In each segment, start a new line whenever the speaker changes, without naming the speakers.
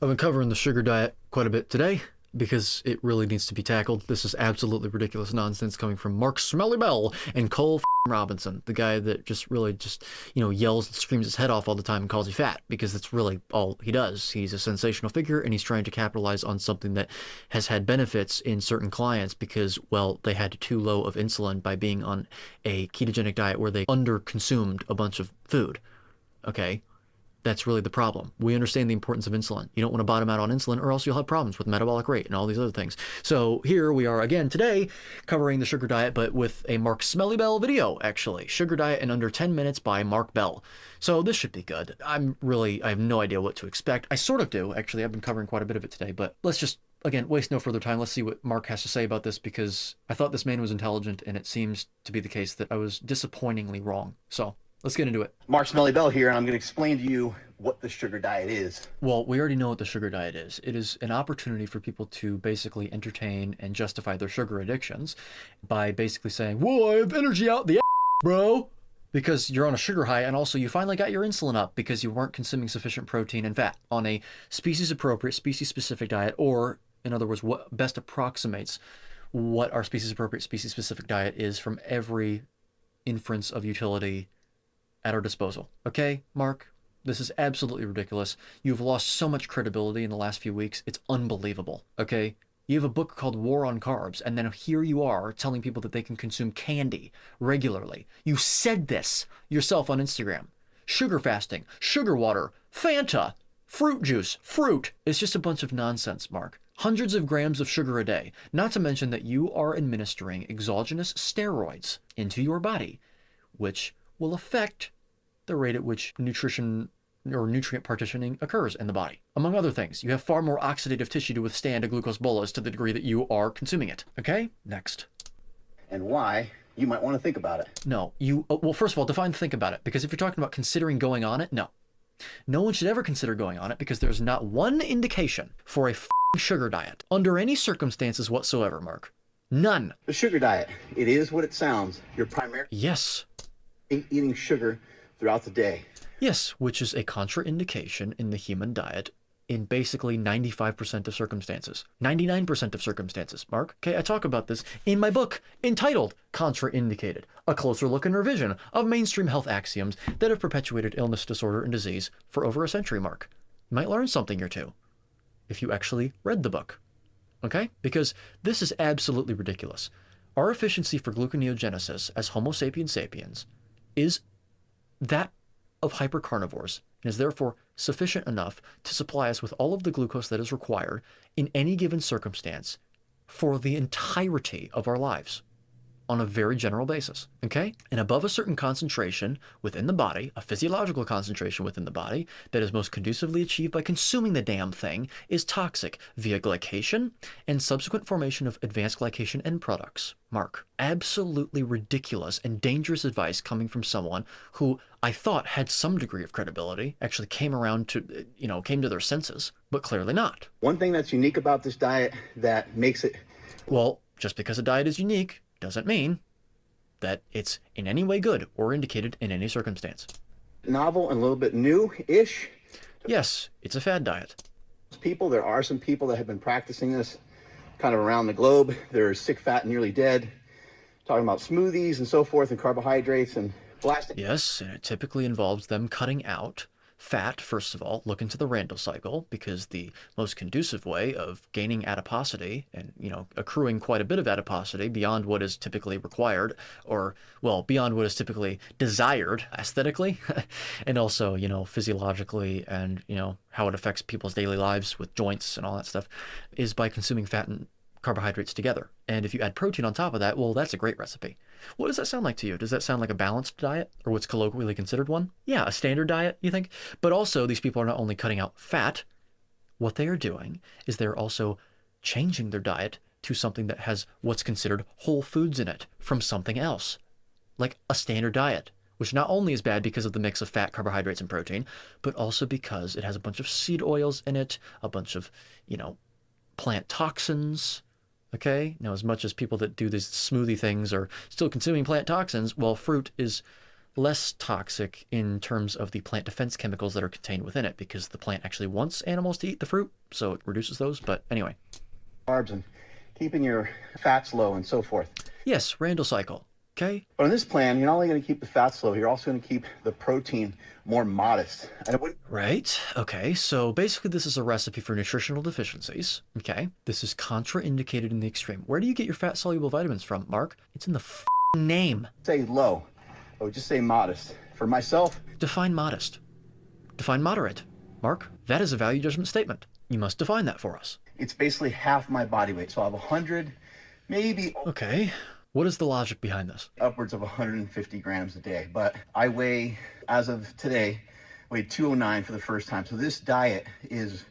I've been covering the sugar diet quite a bit today because it really needs to be tackled. This is absolutely ridiculous nonsense coming from Mark Smelly Bell and Cole Robinson, the guy that yells and screams his head off all the time and calls you fat, because that's really all he does. He's a sensational figure and he's trying to capitalize on something that has had benefits in certain clients because, well, they had too low of insulin by being on a ketogenic diet where they under-consumed a bunch of food. Okay? That's really the problem. We understand the importance of insulin. You don't want to bottom out on insulin or else you'll have problems with metabolic rate and all these other things. So here we are again today covering the sugar diet, but with a Mark Smelly Bell video, actually. Sugar Diet in Under 10 Minutes by Mark Bell. So this should be good. I have no idea what to expect. I sort of do, actually. I've been covering quite a bit of it today, but let's just, again, waste no further time. Let's see what Mark has to say about this, because I thought this man was intelligent and it seems to be the case that I was disappointingly wrong. So let's get into it.
Mark Smelly Bell here, and I'm going to explain to you what the sugar diet is.
Well, we already know what the sugar diet is. It is an opportunity for people to basically entertain and justify their sugar addictions by basically saying, whoa, I have energy out the bro, because you're on a sugar high, and also you finally got your insulin up because you weren't consuming sufficient protein and fat on a species-appropriate, species-specific diet, or, in other words, what best approximates what our species-appropriate, species-specific diet is from every inference of utility at our disposal. Okay, Mark? This is absolutely ridiculous. You've lost so much credibility in the last few weeks. It's unbelievable, okay? You have a book called War on Carbs, and then here you are telling people that they can consume candy regularly. You said this yourself on Instagram. Sugar fasting, sugar water, Fanta, fruit juice, fruit. It's just a bunch of nonsense, Mark. Hundreds of grams of sugar a day. Not to mention that you are administering exogenous steroids into your body, which will affect the rate at which nutrition or nutrient partitioning occurs in the body. Among other things, you have far more oxidative tissue to withstand a glucose bolus to the degree that you are consuming it. Okay? Next.
And why you might want to think about it.
No, well, first of all, define think about it, because if you're talking about considering going on it, no. No one should ever consider going on it, because there's not one indication for a sugar diet under any circumstances whatsoever, Mark. None.
The sugar diet, it is what it sounds. You're primarily
Yes.
eating sugar throughout the day.
Yes, which is a contraindication in the human diet in basically 95% of circumstances. 99% of circumstances, Mark. Okay, I talk about this in my book entitled Contraindicated, a closer look and revision of mainstream health axioms that have perpetuated illness, disorder, and disease for over a century, Mark. You might learn something or two if you actually read the book. Okay? Because this is absolutely ridiculous. Our efficiency for gluconeogenesis as Homo sapiens sapiens is that of hypercarnivores, and is therefore sufficient enough to supply us with all of the glucose that is required in any given circumstance for the entirety of our lives on a very general basis, okay? And above a certain concentration within the body, a physiological concentration within the body that is most conducively achieved by consuming the damn thing, is toxic via glycation and subsequent formation of advanced glycation end products. Mark, absolutely ridiculous and dangerous advice coming from someone who I thought had some degree of credibility, actually came around to, came to their senses, but clearly not.
One thing that's unique about this diet that makes it...
Well, just because a diet is unique doesn't mean that it's in any way good or indicated in any circumstance.
Novel and a little bit new-ish.
Yes, it's a fad diet.
There are some people that have been practicing this kind of around the globe. They're sick, fat, and nearly dead. Talking about smoothies and so forth and carbohydrates and blasting.
Yes, and it typically involves them cutting out fat, first of all. Look into the Randall cycle, because the most conducive way of gaining adiposity and, accruing quite a bit of adiposity beyond what is typically required, or, well, beyond what is typically desired aesthetically, and also, physiologically, and, how it affects people's daily lives with joints and all that stuff, is by consuming fat and carbohydrates together. And if you add protein on top of that, well, that's a great recipe. What does that sound like to you? Does that sound like a balanced diet, or what's colloquially considered one? Yeah, a standard diet, you think? But also, these people are not only cutting out fat, what they are doing is they're also changing their diet to something that has what's considered whole foods in it from something else, like a standard diet, which not only is bad because of the mix of fat, carbohydrates, and protein, but also because it has a bunch of seed oils in it, a bunch of, plant toxins. Okay, now as much as people that do these smoothie things are still consuming plant toxins, well, fruit is less toxic in terms of the plant defense chemicals that are contained within it, because the plant actually wants animals to eat the fruit, so it reduces those. But anyway.
Carbs and keeping your fats low and so forth.
Yes, Randall cycle. Okay.
But in this plan, you're not only going to keep the fats low, you're also going to keep the protein more modest. And it would...
Right. Okay. So basically, this is a recipe for nutritional deficiencies. Okay. This is contraindicated in the extreme. Where do you get your fat soluble vitamins from, Mark? It's in the name.
Say low. I would just say modest. For myself,
Define modest. Define moderate. Mark, that is a value judgment statement. You must define that for us.
it's basically half my body weight. So I have 100, maybe
Okay. What is the logic behind this?
upwards of 150 grams a day. But I weigh, as of today, weighed 209 for the first time. So this diet is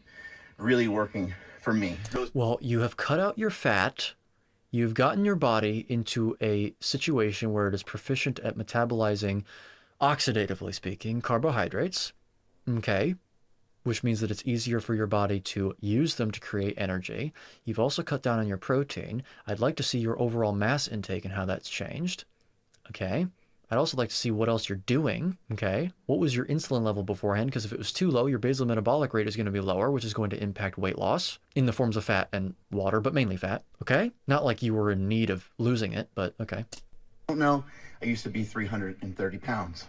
really working for me.
Well, you have cut out your fat. You've gotten your body into a situation where it is proficient at metabolizing, oxidatively speaking, carbohydrates. Okay. Which means that it's easier for your body to use them to create energy. You've also cut down on your protein. I'd like to see your overall mass intake and how that's changed. Okay. I'd also like to see what else you're doing. Okay. What was your insulin level beforehand? Because if it was too low, your basal metabolic rate is going to be lower, which is going to impact weight loss in the forms of fat and water, but mainly fat. Okay. Not like you were in need of losing it, but okay.
I don't know. I used to be 330 pounds.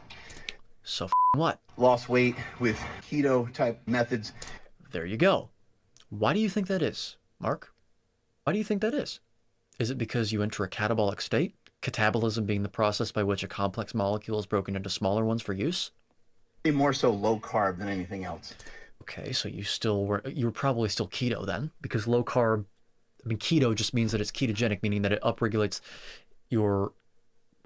So what?
Lost weight with keto type methods.
There you go. Why do you think that is, Mark? Why do you think that is? Is it because you enter a catabolic state? Catabolism being the process by which a complex molecule is broken into smaller ones for use?
More so low carb than anything else.
Okay, so you were probably still keto then, because low carb, I mean, keto just means that it's ketogenic, meaning that it upregulates your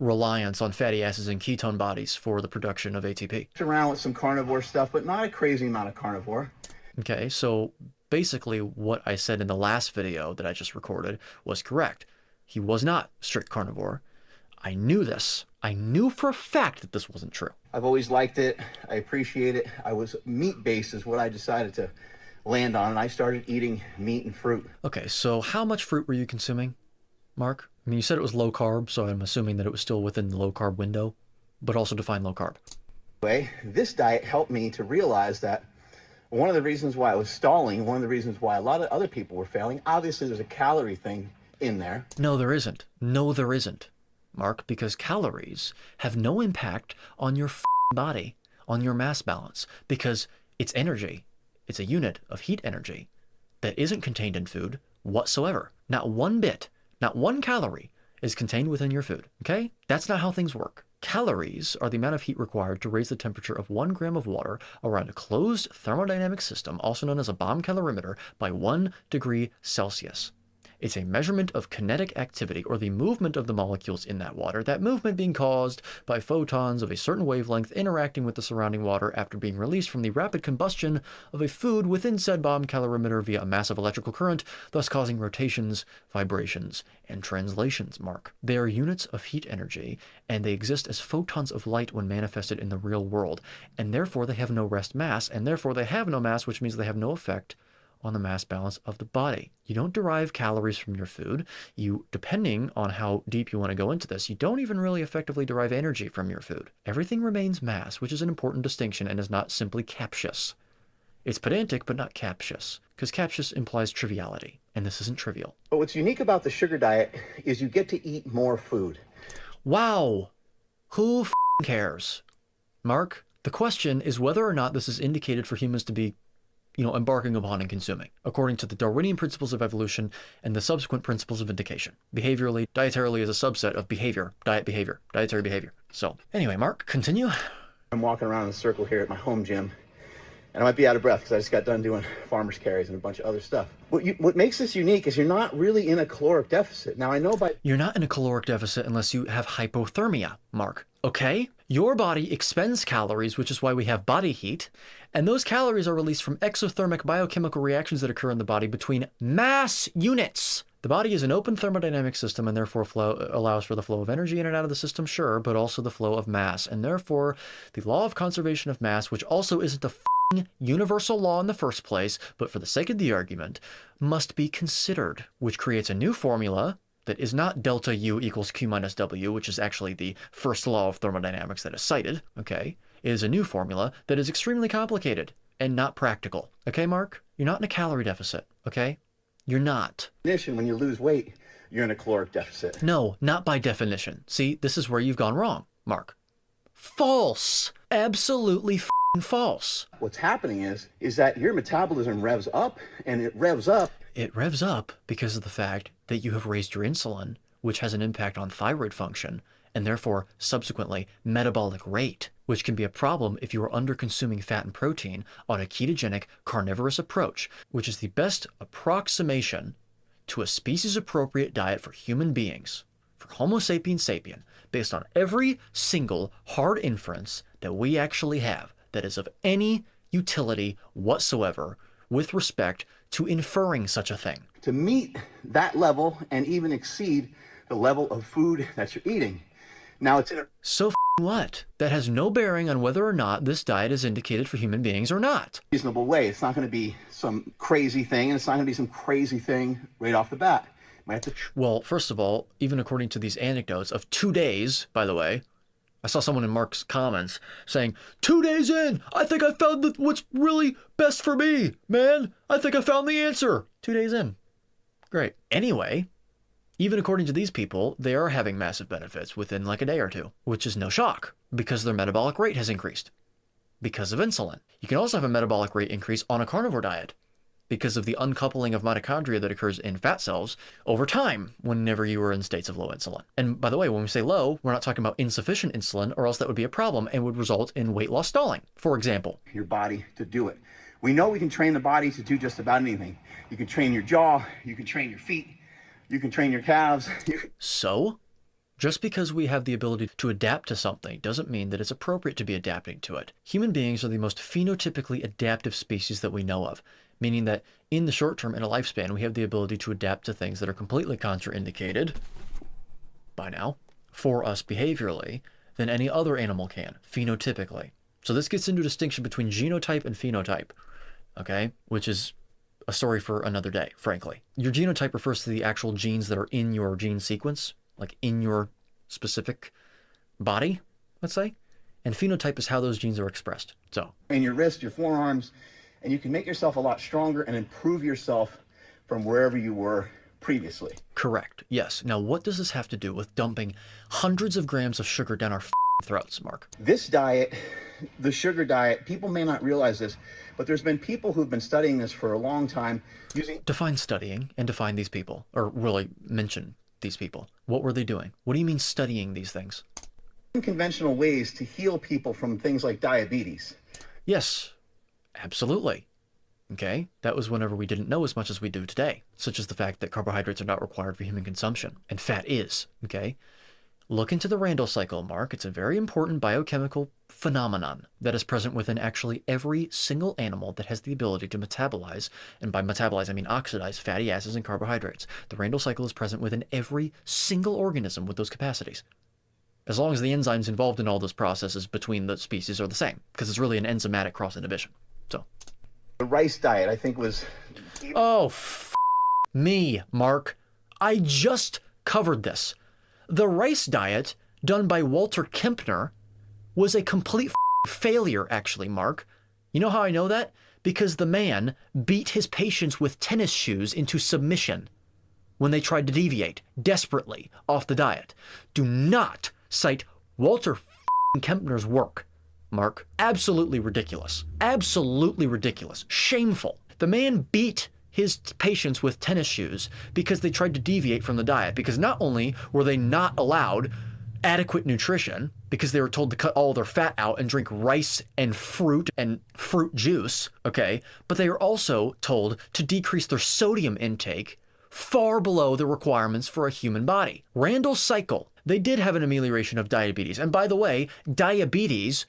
reliance on fatty acids and ketone bodies for the production of ATP.
Around with some carnivore stuff, but not a crazy amount of carnivore.
Okay, so basically what I said in the last video that I just recorded was correct. He was not strict carnivore. I knew this. I knew for a fact that this wasn't true.
I've always liked it. I appreciate it. I was meat-based is what I decided to land on, and I started eating meat and fruit.
Okay, so how much fruit were you consuming, Mark? I mean, you said it was low carb, so I'm assuming that it was still within the low carb window, but also define low carb.
Anyway, this diet helped me to realize that one of the reasons why I was stalling, one of the reasons why a lot of other people were failing, obviously there's a calorie thing in there.
No, there isn't. No, there isn't, Mark, because calories have no impact on your body, on your mass balance, because it's energy. It's a unit of heat energy that isn't contained in food whatsoever. Not one bit. Not one calorie is contained within your food, okay? That's not how things work. Calories are the amount of heat required to raise the temperature of 1 gram of water around a closed thermodynamic system, also known as a bomb calorimeter, by 1 degree Celsius. It's a measurement of kinetic activity, or the movement of the molecules in that water, that movement being caused by photons of a certain wavelength interacting with the surrounding water after being released from the rapid combustion of a food within said bomb calorimeter via a massive electrical current, thus causing rotations, vibrations, and translations, Mark. They are units of heat energy, and they exist as photons of light when manifested in the real world, and therefore they have no rest mass, and therefore they have no mass, which means they have no effect on the mass balance of the body. You don't derive calories from your food. You, depending on how deep you want to go into this, you don't even really effectively derive energy from your food. Everything remains mass, which is an important distinction and is not simply captious. It's pedantic, but not captious, because captious implies triviality, and this isn't trivial.
But what's unique about the sugar diet is you get to eat more food.
Wow! Who cares? Mark, the question is whether or not this is indicated for humans to be embarking upon and consuming, according to the Darwinian principles of evolution and the subsequent principles of indication. Behaviorally, dietarily is a subset of behavior, dietary behavior. So anyway, Mark, continue.
I'm walking around in a circle here at my home gym, and I might be out of breath because I just got done doing farmer's carries and a bunch of other stuff. What makes this unique is you're not really in a caloric deficit. Now, I know You're
not in a caloric deficit unless you have hypothermia, Mark, okay? Your body expends calories, which is why we have body heat, and those calories are released from exothermic biochemical reactions that occur in the body between mass units. The body is an open thermodynamic system and therefore allows for the flow of energy in and out of the system, sure, but also the flow of mass. And therefore, the law of conservation of mass, which also isn't a universal law in the first place, but for the sake of the argument, must be considered, which creates a new formula that is not delta U equals Q minus W, which is actually the first law of thermodynamics that is cited, okay? It is a new formula that is extremely complicated and not practical. Okay, Mark? You're not in a calorie deficit, okay? You're not.
When you lose weight, you're in a caloric deficit.
No, not by definition. See, this is where you've gone wrong, Mark. False. Absolutely false.
What's happening is that your metabolism revs up, and it revs up.
It revs up because of the fact that you have raised your insulin, which has an impact on thyroid function, and therefore, subsequently, metabolic rate, which can be a problem if you are under-consuming fat and protein on a ketogenic carnivorous approach, which is the best approximation to a species-appropriate diet for human beings, for Homo sapiens sapien, based on every single hard inference that we actually have that is of any utility whatsoever with respect to inferring such a thing.
To meet that level and even exceed the level of food that you're eating. Now it's in a
So what? That has no bearing on whether or not this diet is indicated for human beings or not.
reasonable way. It's not going to be some crazy thing, and it's not going to be some crazy thing right off the bat. Might have to
Well, first of all, even according to these anecdotes of 2 days, by the way, I saw someone in Mark's comments saying, 2 days in, I think I found what's really best for me, man. I think I found the answer. 2 days in. Great. Anyway, even according to these people, they are having massive benefits within like a day or two, which is no shock because their metabolic rate has increased because of insulin. You can also have a metabolic rate increase on a carnivore diet because of the uncoupling of mitochondria that occurs in fat cells over time whenever you are in states of low insulin. And by the way, when we say low, we're not talking about insufficient insulin, or else that would be a problem and would result in weight loss stalling, for example.
your body to do it. We know we can train the body to do just about anything. You can train your jaw, you can train your feet, you can train your calves.
So, just because we have the ability to adapt to something doesn't mean that it's appropriate to be adapting to it. Human beings are the most phenotypically adaptive species that we know of, meaning that in the short term, in a lifespan, we have the ability to adapt to things that are completely contraindicated by now for us behaviorally than any other animal can, phenotypically. So this gets into a distinction between genotype and phenotype, okay, which is a story for another day, frankly. Your genotype refers to the actual genes that are in your gene sequence, like in your specific body, let's say, and phenotype is how those genes are expressed. So,
Train your wrists, your forearms, and you can make yourself a lot stronger and improve yourself from wherever you were previously.
correct, yes. Now, what does this have to do with dumping hundreds of grams of sugar down our throats, Mark?
This diet, the sugar diet, people may not realize this, but there's been people who've been studying this for a long time using
Define studying and define these people, or really mention these people. What were they doing? What do you mean studying these things?
unconventional ways to heal people from things like diabetes.
Yes, absolutely. Okay, that was whenever we didn't know as much as we do today, such as the fact that carbohydrates are not required for human consumption, and fat is, okay? Look into the Randall cycle, Mark. It's a very important biochemical phenomenon that is present within actually every single animal that has the ability to metabolize, and by metabolize I mean oxidize, fatty acids and carbohydrates. The Randall cycle is present within every single organism with those capacities, as long as the enzymes involved in all those processes between the species are the same, because it's really an enzymatic cross-inhibition. So,
The rice diet, I think, was
oh, me, Mark. I just covered this. The rice diet done by Walter Kempner was a complete failure, actually, Mark. You know how I know that? Because the man beat his patients with tennis shoes into submission when they tried to deviate desperately off the diet. Do not cite Walter Kempner's work, Mark. Absolutely ridiculous. Absolutely ridiculous. Shameful. The man beat his patients with tennis shoes because they tried to deviate from the diet, because not only were they not allowed adequate nutrition because they were told to cut all their fat out and drink rice and fruit juice, okay, but they were also told to decrease their sodium intake far below the requirements for a human body. Randall cycle, they did have an amelioration of diabetes. And by the way, diabetes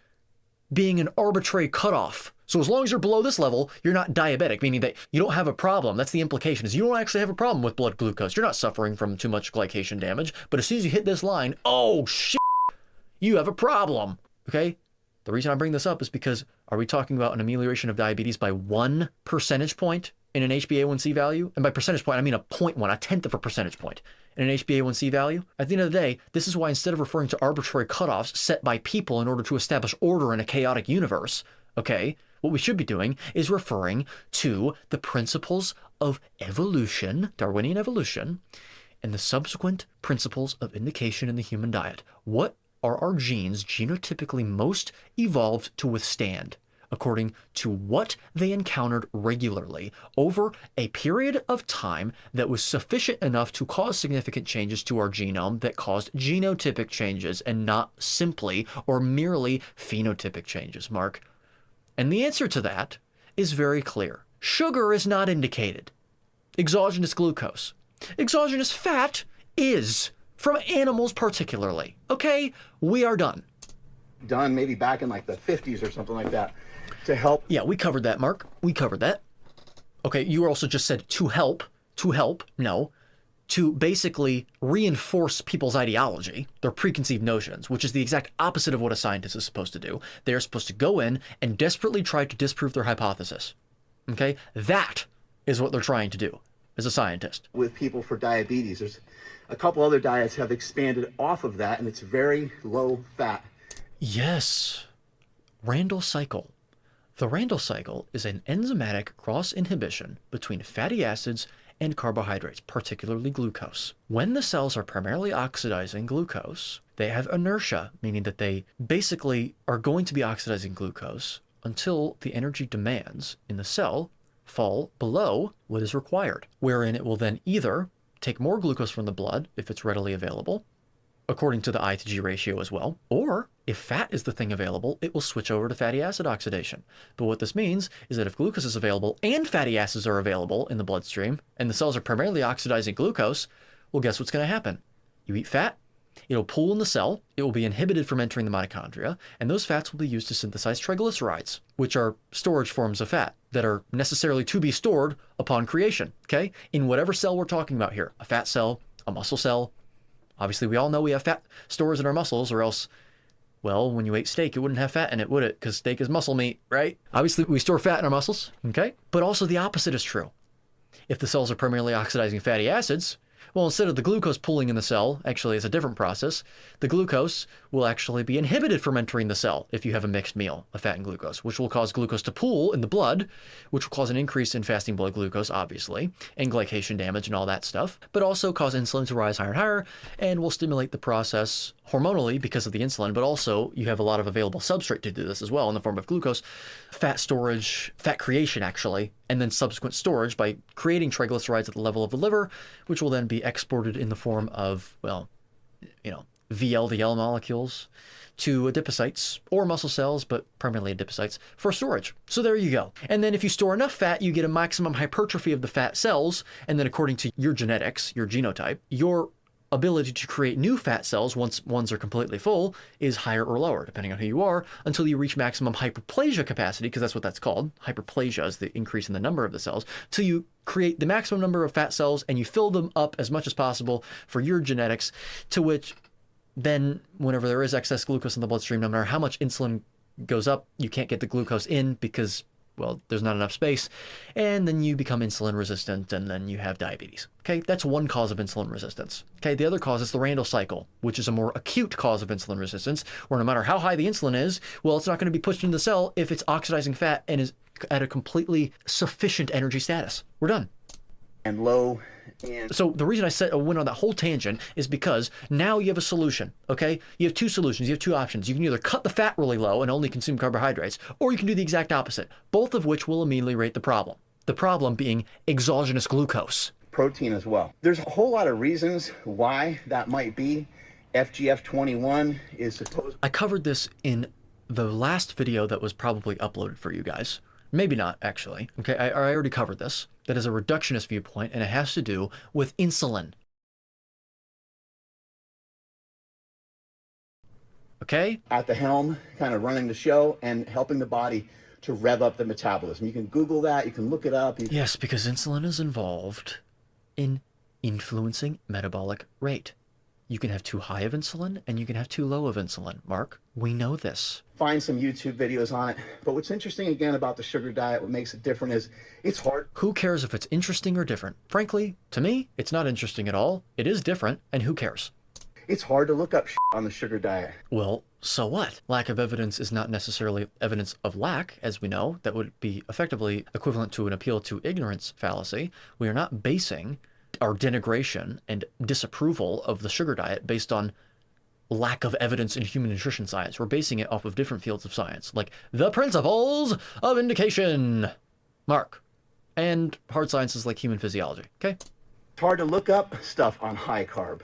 being an arbitrary cutoff. So as long as you're below this level, you're not diabetic, meaning that you don't have a problem. That's the implication, is you don't actually have a problem with blood glucose. You're not suffering from too much glycation damage. But as soon as you hit this line, oh shit, you have a problem. Okay? The reason I bring this up is because, are we talking about an amelioration of diabetes by 1 percentage point in an HbA1c value, and by percentage point, I mean a 0.1, a tenth of a percentage point in an HbA1c value, at the end of the day, this is why instead of referring to arbitrary cutoffs set by people in order to establish order in a chaotic universe, okay, what we should be doing is referring to the principles of evolution, Darwinian evolution, and the subsequent principles of indication in the human diet. What are our genes genotypically most evolved to withstand, according to what they encountered regularly over a period of time that was sufficient enough to cause significant changes to our genome that caused genotypic changes and not simply or merely phenotypic changes, Mark? And the answer to that is very clear. Sugar is not indicated. Exogenous glucose. Exogenous fat is, from animals particularly. Okay, we are done.
Done maybe back in like the 50s or something like that to help.
Yeah, we covered that, Mark. We covered that. Okay, you also just said to help. No. To basically reinforce people's ideology, their preconceived notions, which is the exact opposite of what a scientist is supposed to do. They are supposed to go in and desperately try to disprove their hypothesis. Okay? That is what they're trying to do as a scientist.
With people for diabetes, there's a couple other diets have expanded off of that, and it's very low fat.
Yes. Randall cycle. The Randall cycle is an enzymatic cross inhibition between fatty acids and carbohydrates, particularly glucose. When the cells are primarily oxidizing glucose, they have inertia, meaning that they basically are going to be oxidizing glucose until the energy demands in the cell fall below what is required, wherein it will then either take more glucose from the blood if it's readily available, according to the I to G ratio as well, or if fat is the thing available, it will switch over to fatty acid oxidation. But what this means is that if glucose is available and fatty acids are available in the bloodstream, and the cells are primarily oxidizing glucose, well, guess what's going to happen? You eat fat, it'll pool in the cell, it will be inhibited from entering the mitochondria, and those fats will be used to synthesize triglycerides, which are storage forms of fat that are necessarily to be stored upon creation, okay? In whatever cell we're talking about here, a fat cell, a muscle cell. Obviously, we all know we have fat stores in our muscles, or else, well, when you ate steak, it wouldn't have fat in it, would it? Because steak is muscle meat, right? Obviously, we store fat in our muscles, okay? But also the opposite is true. If the cells are primarily oxidizing fatty acids, well, instead of the glucose pooling in the cell, actually it's a different process, the glucose will actually be inhibited from entering the cell if you have a mixed meal of fat and glucose, which will cause glucose to pool in the blood, which will cause an increase in fasting blood glucose, obviously, and glycation damage and all that stuff, but also cause insulin to rise higher and higher, and will stimulate the process hormonally because of the insulin, but also you have a lot of available substrate to do this as well in the form of glucose, fat storage, fat creation actually, and then subsequent storage by creating triglycerides at the level of the liver, which will then be exported in the form of, well, VLDL molecules to adipocytes or muscle cells, but primarily adipocytes for storage. So there you go. And then if you store enough fat, you get a maximum hypertrophy of the fat cells. And then according to your genetics, your genotype, your ability to create new fat cells once ones are completely full is higher or lower, depending on who you are, until you reach maximum hyperplasia capacity, because that's what that's called. Hyperplasia is the increase in the number of the cells, till you create the maximum number of fat cells and you fill them up as much as possible for your genetics, to which then whenever there is excess glucose in the bloodstream, no matter how much insulin goes up, you can't get the glucose in because, well, there's not enough space, and then you become insulin resistant, and then you have diabetes. Okay, that's one cause of insulin resistance. Okay, the other cause is the Randall cycle, which is a more acute cause of insulin resistance, where no matter how high the insulin is, well, it's not going to be pushed into the cell if it's oxidizing fat and is at a completely sufficient energy status. We're done.
And low. And
so the reason I went on that whole tangent is because now you have a solution, okay? You have two solutions, you have two options. You can either cut the fat really low and only consume carbohydrates, or you can do the exact opposite, both of which will ameliorate the problem. The problem being exogenous glucose.
Protein as well. There's a whole lot of reasons why that might be. FGF21 is supposed...
I covered this in the last video that was probably uploaded for you guys. Maybe not, actually. Okay, I already covered this. That is a reductionist viewpoint, and it has to do with insulin. Okay?
At the helm, kind of running the show and helping the body to rev up the metabolism. You can Google that, you can look it up.
Yes, because insulin is involved in influencing metabolic rate. You can have too high of insulin and you can have too low of insulin, Mark. We know this.
Find some YouTube videos on it. But what's interesting again about the sugar diet, what makes it different is it's hard.
Who cares if it's interesting or different? Frankly, to me, it's not interesting at all. It is different, and who cares?
It's hard to look up on the sugar diet.
Well, so what? Lack of evidence is not necessarily evidence of lack, as we know. That would be effectively equivalent to an appeal to ignorance fallacy. We are not basing our denigration and disapproval of the sugar diet based on lack of evidence in human nutrition science. We're basing it off of different fields of science, like the principles of indication, Mark, and hard sciences like human physiology, okay?
It's hard to look up stuff on high carb.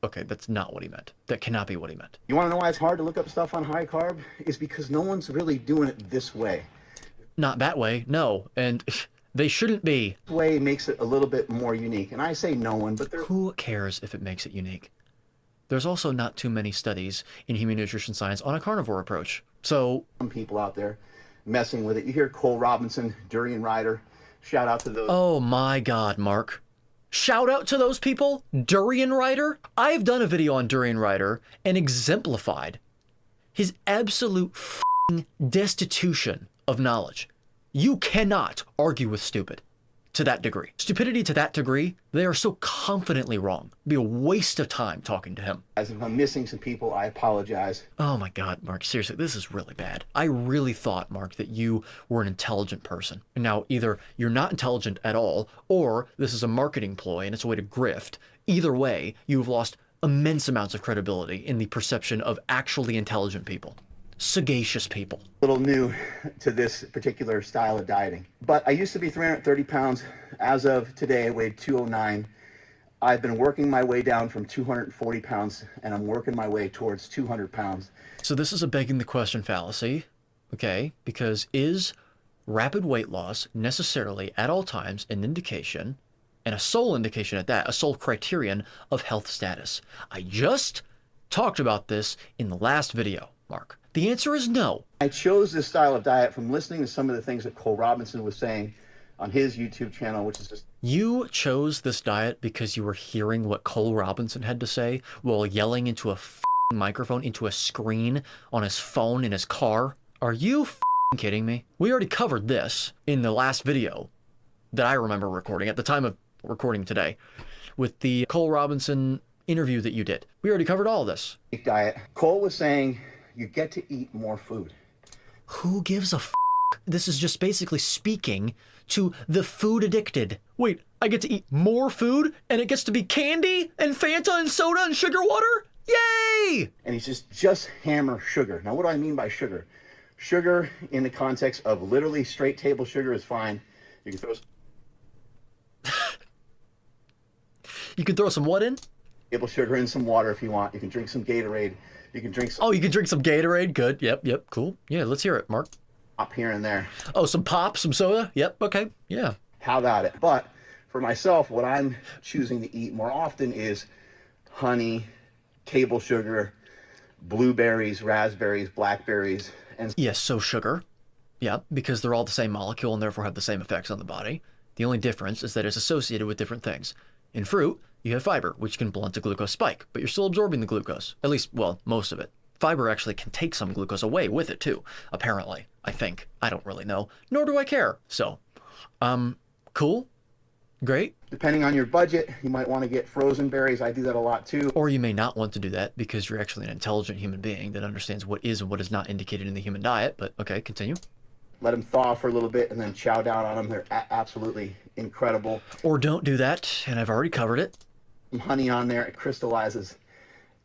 Okay, that's not what he meant. That cannot be what he meant.
You want to know why it's hard to look up stuff on high carb? It's because no one's really doing it this way.
Not that way, no. And they shouldn't be.
This way makes it a little bit more unique. And I say no one, but
who cares if it makes it unique? There's also not too many studies in human nutrition science on a carnivore approach. So
some people out there messing with it. You hear Cole Robinson, Durian Rider. Shout out to those.
Oh my God, Mark. Shout out to those people? Durian Rider? I've done a video on Durian Rider and exemplified his absolute f***ing destitution of knowledge. You cannot argue with stupid to that degree. Stupidity to that degree, they are so confidently wrong. It'd be a waste of time talking to him.
As if I'm missing some people, I apologize.
Oh my God, Mark, seriously, this is really bad. I really thought, Mark, that you were an intelligent person. And now either you're not intelligent at all, or this is a marketing ploy and it's a way to grift. Either way, you've lost immense amounts of credibility in the perception of actually intelligent people. Sagacious people.
A little new to this particular style of dieting. But I used to be 330 pounds. As of today, I weighed 209. I've been working my way down from 240 pounds, and I'm working my way towards 200 pounds.
So this is a begging the question fallacy, okay? Because is rapid weight loss necessarily at all times an indication, and a sole indication at that, a sole criterion of health status? I just talked about this in the last video, Mark. The answer is no.
I chose this style of diet from listening to some of the things that Cole Robinson was saying on his YouTube channel, which is just...
You chose this diet because you were hearing what Cole Robinson had to say while yelling into a microphone, into a screen on his phone in his car? Are you kidding me? We already covered this in the last video that I remember recording at the time of recording today with the Cole Robinson interview that you did. We already covered all this.
Diet. Cole was saying you get to eat more food.
Who gives a f***? This is just basically speaking to the food addicted. Wait, I get to eat more food and it gets to be candy and Fanta and soda and sugar water? Yay!
And he's just hammer sugar. Now, what do I mean by sugar? Sugar in the context of literally straight table sugar is fine. You can throw...
You can throw some what in?
Table sugar in some water if you want. You can drink some Gatorade. You can drink some...
Oh, you can drink some Gatorade? Good. Yep, cool. Yeah, let's hear it, Mark.
Pop here and there.
Oh, some pop, some soda? Yep, okay, yeah.
How about it? But for myself, what I'm choosing to eat more often is honey, table sugar, blueberries, raspberries, blackberries, and...
Yes, so sugar. Yeah, because they're all the same molecule and therefore have the same effects on the body. The only difference is that it's associated with different things. In fruit, you have fiber, which can blunt a glucose spike, but you're still absorbing the glucose. At least, well, most of it. Fiber actually can take some glucose away with it too, apparently. I think. I don't really know. Nor do I care. So, cool. Great.
Depending on your budget, you might want to get frozen berries. I do that a lot too.
Or you may not want to do that because you're actually an intelligent human being that understands what is and what is not indicated in the human diet. But okay, continue.
Let them thaw for a little bit and then chow down on them. They're absolutely incredible.
Or don't do that, and I've already covered it.
Some honey on there, it crystallizes,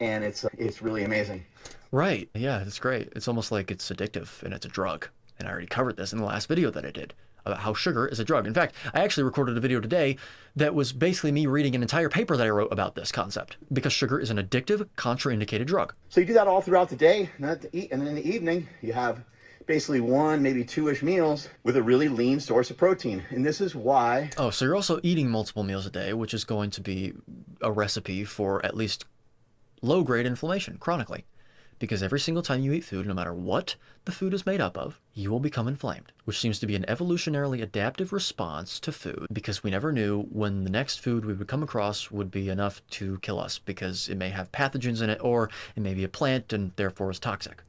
and it's really amazing.
Right, yeah, it's great. It's almost like it's addictive, and it's a drug. And I already covered this in the last video that I did about how sugar is a drug. In fact, I actually recorded a video today that was basically me reading an entire paper that I wrote about this concept, because sugar is an addictive, contraindicated drug.
So you do that all throughout the day, and then in the evening, you have basically one, maybe two-ish meals with a really lean source of protein. And this is why...
Oh, so you're also eating multiple meals a day, which is going to be a recipe for at least low-grade inflammation chronically. because every single time you eat food, no matter what the food is made up of, you will become inflamed, which seems to be an evolutionarily adaptive response to food, because we never knew when the next food we would come across would be enough to kill us, because it may have pathogens in it, or it may be a plant and therefore is toxic.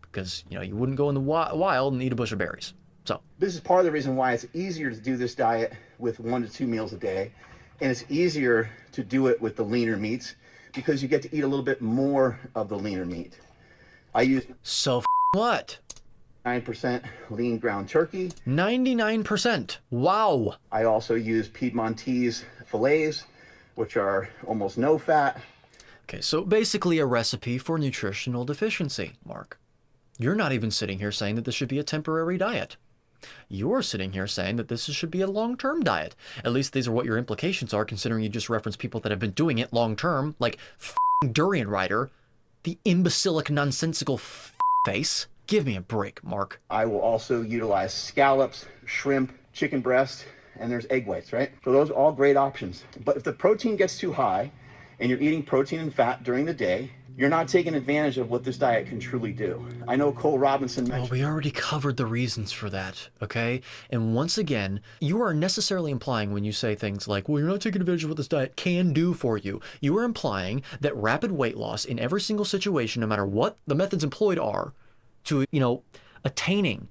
Because, you know, you wouldn't go in the wild and eat a bush of berries. So
this is part of the reason why it's easier to do this diet with 1 to 2 meals a day. And it's easier to do it with the leaner meats because you get to eat a little bit more of the leaner meat. I use
So what?
9% lean ground turkey.
99%. Wow.
I also use Piedmontese fillets, which are almost no fat.
Okay, so basically a recipe for nutritional deficiency, Mark. You're not even sitting here saying that this should be a temporary diet. You're sitting here saying that this should be a long-term diet. At least these are what your implications are, considering you just referenced people that have been doing it long-term, like Durian Rider, the imbecilic, nonsensical face. Give me a break, Mark.
I will also utilize scallops, shrimp, chicken breast, and there's egg whites, right? So those are all great options. But if the protein gets too high and you're eating protein and fat during the day, you're not taking advantage of what this diet can truly do. I know Cole Robinson mentioned...
Well, we already covered the reasons for that, okay? And once again, you are necessarily implying when you say things like, well, you're not taking advantage of what this diet can do for you. You are implying that rapid weight loss in every single situation, no matter what the methods employed are, to, you know, attaining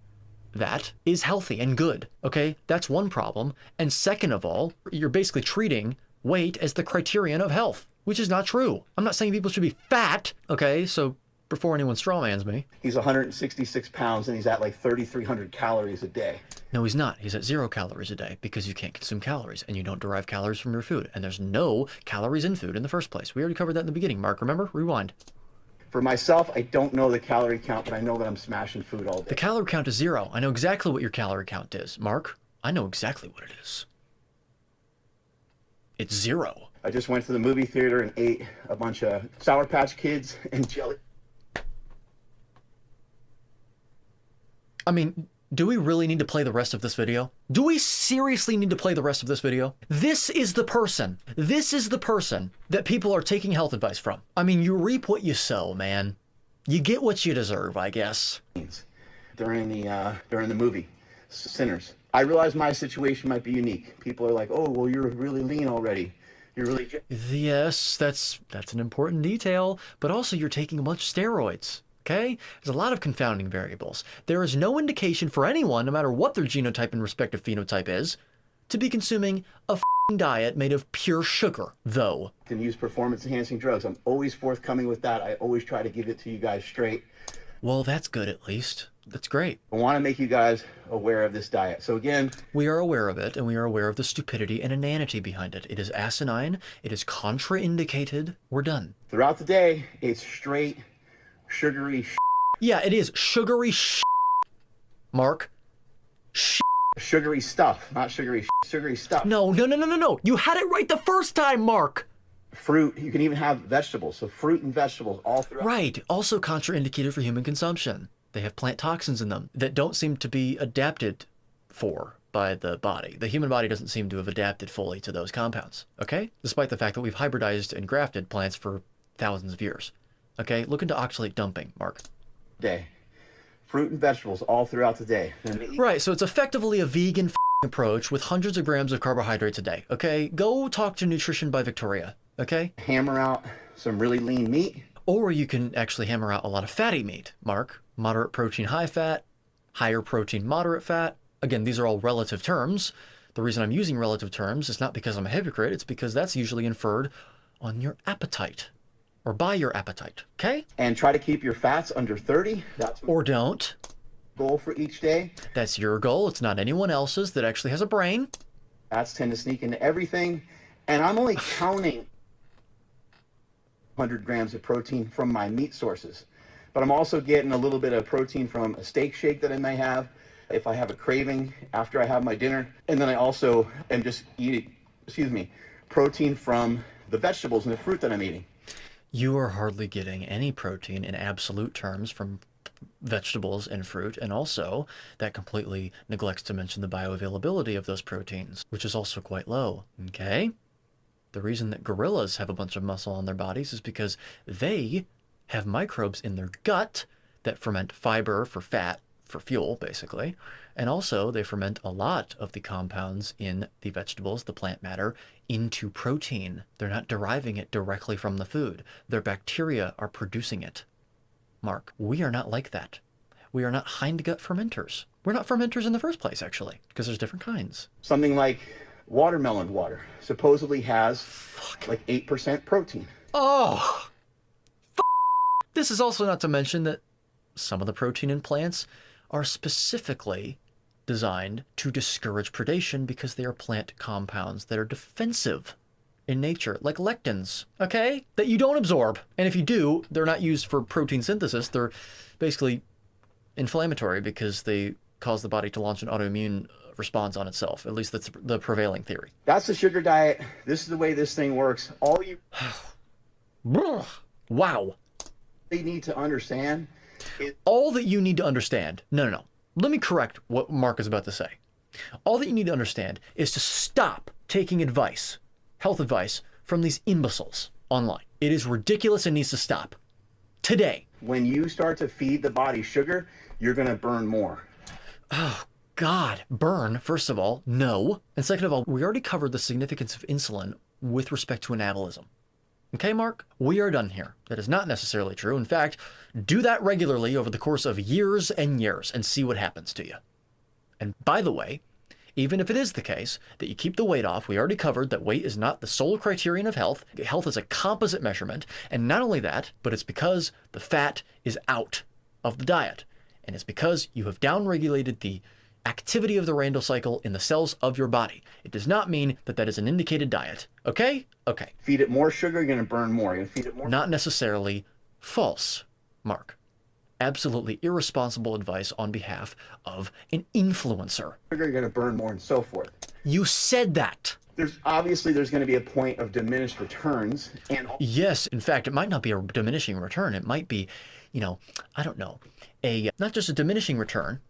that is healthy and good, okay? That's one problem. And second of all, you're basically treating weight as the criterion of health, which is not true. I'm not saying people should be fat, okay? So before anyone strawmans me.
He's 166 pounds and he's at like 3,300 calories a day.
No, he's not. He's at 0 calories a day because you can't consume calories and you don't derive calories from your food. And there's no calories in food in the first place. We already covered that in the beginning, Mark. Remember? Rewind.
For myself, I don't know the calorie count, but I know that I'm smashing food all day.
The calorie count is 0. I know exactly what your calorie count is. Mark, I know exactly what it is. It's 0.
I just went to the movie theater and ate a bunch of Sour Patch Kids and jelly.
I mean, do we really need to play the rest of this video? Do we seriously need to play the rest of this video? This is the person that people are taking health advice from. I mean, you reap what you sow, man. You get what you deserve, I guess.
During the movie, Sinners. I realized my situation might be unique. People are like, oh, well, you're really lean already. You're really...
Yes, that's an important detail, but also you're taking a bunch of steroids. Okay? There's a lot of confounding variables. There is no indication for anyone, no matter what their genotype and respective phenotype is, to be consuming a diet made of pure sugar, though.
Can use performance-enhancing drugs. I'm always forthcoming with that. I always try to give it to you guys straight.
Well, that's good at least. That's great.
I want to make you guys aware of this diet. So again...
We are aware of it, and we are aware of the stupidity and inanity behind it. It is asinine. It is contraindicated. We're done.
Throughout the day, it's straight... sugary
Yeah, it is sugary Mark.
Sugary stuff, not sugary sugary stuff.
No. You had it right the first time, Mark.
Fruit, you can even have vegetables. So fruit and vegetables all throughout.
Right, also contraindicated for human consumption. They have plant toxins in them that don't seem to be adapted for by the body. The human body doesn't seem to have adapted fully to those compounds, okay? Despite the fact that we've hybridized and grafted plants for thousands of years. Okay, look into oxalate dumping, Mark.
Day. Fruit and vegetables all throughout the day.
Right, so it's effectively a vegan approach with hundreds of grams of carbohydrates a day. Okay, go talk to Nutrition by Victoria. Okay?
Hammer out some really lean meat.
Or you can actually hammer out a lot of fatty meat, Mark. Moderate protein, high fat, higher protein, moderate fat. Again, these are all relative terms. The reason I'm using relative terms is not because I'm a hypocrite, it's because that's usually inferred on your appetite. Or by your appetite, okay?
And try to keep your fats under 30. That's
or don't.
Goal for each day.
That's your goal. It's not anyone else's that actually has a brain.
Fats tend to sneak into everything. And I'm only counting 100 grams of protein from my meat sources. But I'm also getting a little bit of protein from a steak shake that I may have if I have a craving after I have my dinner. And then I also am just eating, protein from the vegetables and the fruit that I'm eating.
You are hardly getting any protein in absolute terms from vegetables and fruit, and also that completely neglects to mention the bioavailability of those proteins, which is also quite low, okay? The reason that gorillas have a bunch of muscle on their bodies is because they have microbes in their gut that ferment fiber for fat, for fuel, basically. And also, they ferment a lot of the compounds in the vegetables, the plant matter, into protein. They're not deriving it directly from the food. Their bacteria are producing it. Mark, we are not like that. We are not hindgut fermenters. We're not fermenters in the first place, actually, because there's different kinds.
Something like watermelon water supposedly has like 8% protein.
Oh! This is also not to mention that some of the protein in plants are specifically designed to discourage predation because they are plant compounds that are defensive in nature, like lectins, okay? That you don't absorb. And if you do, they're not used for protein synthesis. They're basically inflammatory because they cause the body to launch an autoimmune response on itself. At least that's the prevailing theory.
That's the sugar diet. This is the way this thing works. All you
Wow.
they need to understand is
All that you need to understand, no. Let me correct what Mark is about to say. All that you need to understand is to stop taking advice, health advice, from these imbeciles online. It is ridiculous and needs to stop. Today.
when you start to feed the body sugar, you're going to burn more.
Oh, God. Burn, first of all, no. And second of all, we already covered the significance of insulin with respect to anabolism. Okay, Mark? We are done here. That is not necessarily true. In fact, do that regularly over the course of years and years and see what happens to you. And by the way, even if it is the case that you keep the weight off, we already covered that weight is not the sole criterion of health. Health is a composite measurement. And not only that, but it's because the fat is out of the diet. And it's because you have downregulated the activity of the Randle cycle in the cells of your body. It does not mean that that is an indicated diet. Okay? Okay.
Feed it more sugar, you're going to burn more. You're going to feed it more.
Not necessarily false, Mark. Absolutely irresponsible advice on behalf of an influencer.
Sugar, you're going to burn more, and so forth.
You said that.
There's going to be a point of diminished returns, and
Yes, in fact, it might not be a diminishing return. It might be, I don't know, not just a diminishing return,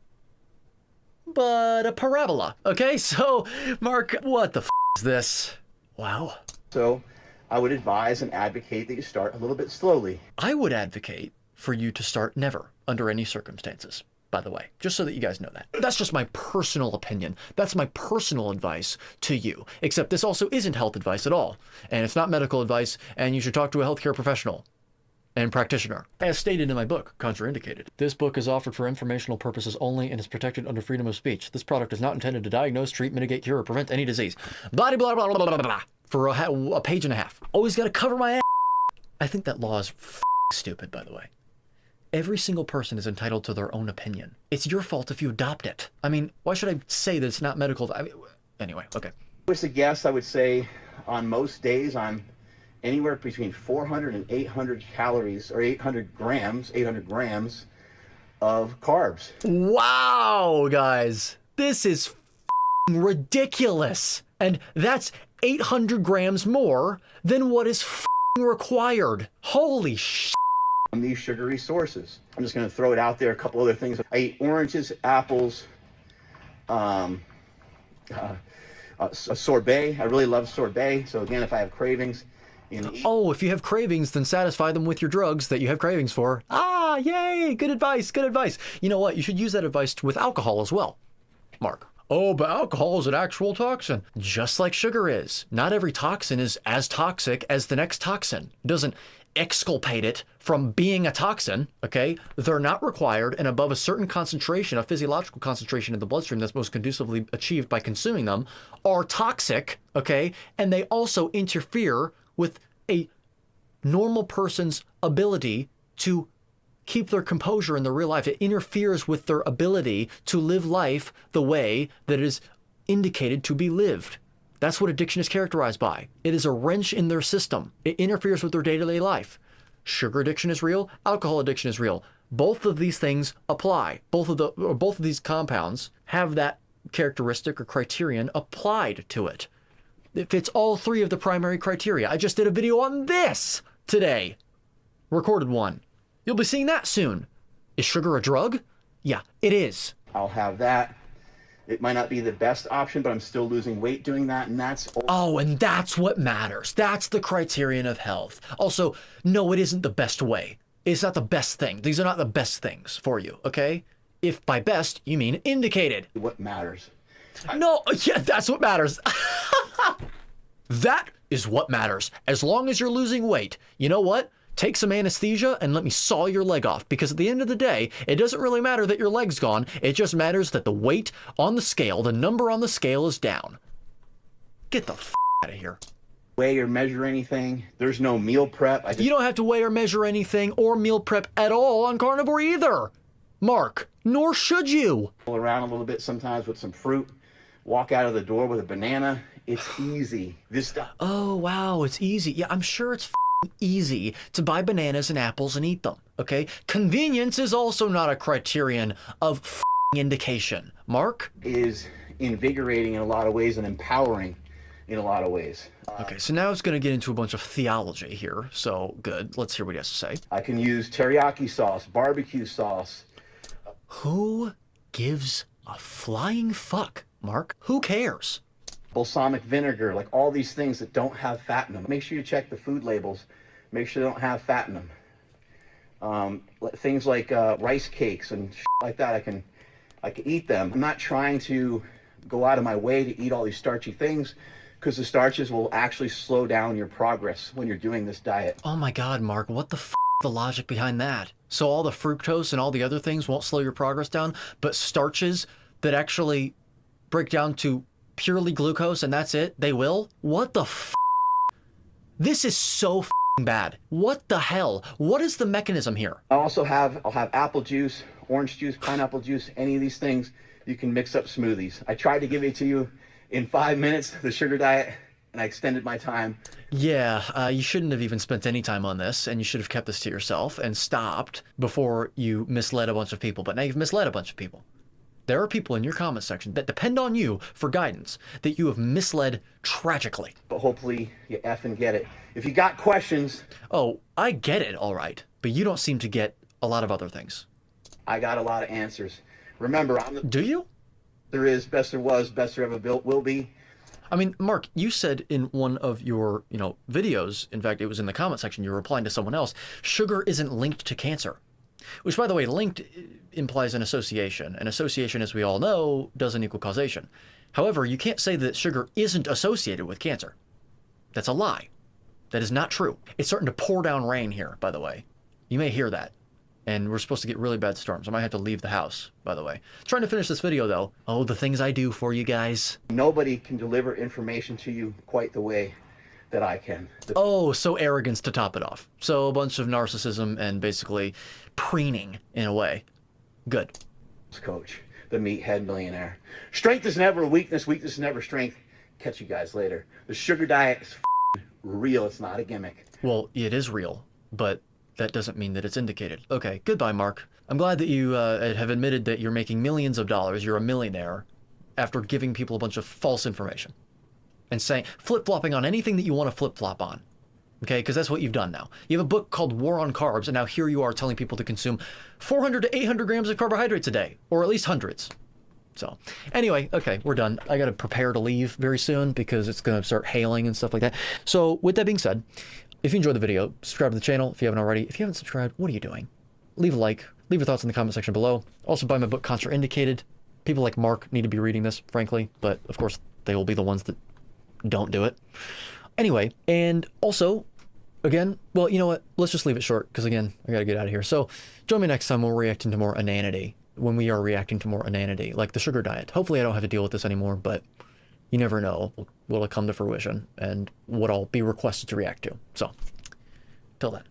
but a parabola. Okay, so, Mark, what the is this? Wow.
so I would advise and advocate that you start a little bit slowly.
I would advocate for you to start never, under any circumstances, by the way, just so that you guys know that. That's just my personal opinion. That's my personal advice to you. Except this also isn't health advice at all. And it's not medical advice, and you should talk to a healthcare professional and practitioner. As stated in my book, Contraindicated. This book is offered for informational purposes only and is protected under freedom of speech. This product is not intended to diagnose, treat, mitigate, cure, or prevent any disease. Blah, blah, blah, blah, blah, blah, for a page and a half. Always got to cover my ass. I think that law is stupid, by the way. Every single person is entitled to their own opinion. It's your fault if you adopt it. I mean, why should I say that it's not medical? Anyway, okay.
If I was to guess, I would say on most days I'm anywhere between 400 and 800 calories, or 800 grams of carbs.
Wow, guys. This is ridiculous. And that's 800 grams more than what is required. Holy shit.
From these sugary sources. I'm just going to throw it out there. A couple other things. I eat oranges, apples, a sorbet. I really love sorbet. So again, if I have cravings,
Oh, if you have cravings, then satisfy them with your drugs that you have cravings for. Ah, yay! Good advice, good advice. You know what? You should use that advice with alcohol as well, Mark. Oh, but alcohol is an actual toxin. Just like sugar is. Not every toxin is as toxic as the next toxin. It doesn't exculpate it from being a toxin, okay? They're not required, and above a certain concentration, a physiological concentration in the bloodstream that's most conducively achieved by consuming them, are toxic, okay? And they also interfere with a normal person's ability to keep their composure in their real life. It interferes with their ability to live life the way that it is indicated to be lived. That's what addiction is characterized by. It is a wrench in their system. It interferes with their day-to-day life. Sugar addiction is real. Alcohol addiction is real. Both of these things apply. Both of these compounds have that characteristic or criterion applied to it. It fits all three of the primary criteria. I just did a video on this today. Recorded one. You'll be seeing that soon. Is sugar a drug? Yeah, it is.
I'll have that. It might not be the best option, but I'm still losing weight doing that, and that's...
Oh, and that's what matters. That's the criterion of health. Also, no, it isn't the best way. It's not the best thing. These are not the best things for you, okay? If by best, you mean indicated.
What matters?
No, yeah, that's what matters. That is what matters. As long as you're losing weight, you know what? Take some anesthesia and let me saw your leg off. Because at the end of the day, it doesn't really matter that your leg's gone. It just matters that the weight on the scale, the number on the scale is down. Get the f out of here.
Weigh or measure anything. There's no meal prep.
You don't have to weigh or measure anything or meal prep at all on carnivore either, Mark. Nor should you.
Pull around a little bit sometimes with some fruit. Walk out of the door with a banana. It's easy. This stuff.
Oh, wow, it's easy. Yeah, I'm sure it's easy to buy bananas and apples and eat them, okay? Convenience is also not a criterion of indication. Mark?
Is invigorating in a lot of ways and empowering in a lot of ways.
Okay, so now it's going to get into a bunch of theology here, so good. Let's hear what he has to say.
I can use teriyaki sauce, barbecue sauce.
Who gives a flying fuck, Mark? Who cares?
Balsamic vinegar, like all these things that don't have fat in them. Make sure you check the food labels. Make sure they don't have fat in them. Things like rice cakes and like that, I can eat them. I'm not trying to go out of my way to eat all these starchy things, because the starches will actually slow down your progress when you're doing this diet.
Oh my God, Mark, what the the logic behind that? So all the fructose and all the other things won't slow your progress down, but starches that actually break down to purely glucose and that's it, they will? What the This is so bad. What the hell? What is the mechanism here?
I'll have apple juice, orange juice, pineapple juice, any of these things. You can mix up smoothies. I tried to give it to you in 5 minutes, the sugar diet, and I extended my time.
Yeah, you shouldn't have even spent any time on this, and you should have kept this to yourself and stopped before you misled a bunch of people. But now you've misled a bunch of people. There are people in your comment section that depend on you for guidance that you have misled tragically.
But hopefully you effing get it. If you got questions...
Oh, I get it, all right. But you don't seem to get a lot of other things.
I got a lot of answers. Remember,
Do you?
There is, best there was, best there ever will be.
I mean, Mark, you said in one of your, videos, in fact, it was in the comment section, you were replying to someone else, sugar isn't linked to cancer. Which, by the way, linked implies an association. And association, as we all know, doesn't equal causation. However, you can't say that sugar isn't associated with cancer. That's a lie. That is not true. It's starting to pour down rain here, by the way. You may hear that. And we're supposed to get really bad storms. I might have to leave the house, by the way. Trying to finish this video, though. Oh, the things I do for you guys.
Nobody can deliver information to you quite the way that I can.
Oh, so arrogance to top it off. So a bunch of narcissism and basically preening in a way. Good.
Coach, the meathead millionaire. Strength is never a weakness. Weakness is never strength. Catch you guys later. The sugar diet is real. It's not a gimmick.
Well, it is real, but that doesn't mean that it's indicated. Okay, goodbye, Mark. I'm glad that you have admitted that you're making millions of dollars. You're a millionaire after giving people a bunch of false information and saying flip-flopping on anything that you want to flip-flop on. Okay, because that's what you've done now. You have a book called War on Carbs, and now here you are telling people to consume 400 to 800 grams of carbohydrates a day, or at least hundreds. So anyway, okay, we're done. I got to prepare to leave very soon because it's going to start hailing and stuff like that. So with that being said, if you enjoyed the video, subscribe to the channel if you haven't already. If you haven't subscribed, what are you doing? Leave a like. Leave your thoughts in the comment section below. Also buy my book, Contraindicated. People like Mark need to be reading this, frankly, but of course they will be the ones that don't do it. Anyway, and also, again, well, you know what? Let's just leave it short because, again, I got to get out of here. So join me next time when we're reacting to more inanity, when we are reacting to more inanity, like the sugar diet. Hopefully I don't have to deal with this anymore, but you never know. Will it come to fruition and what I'll be requested to react to. So, till then.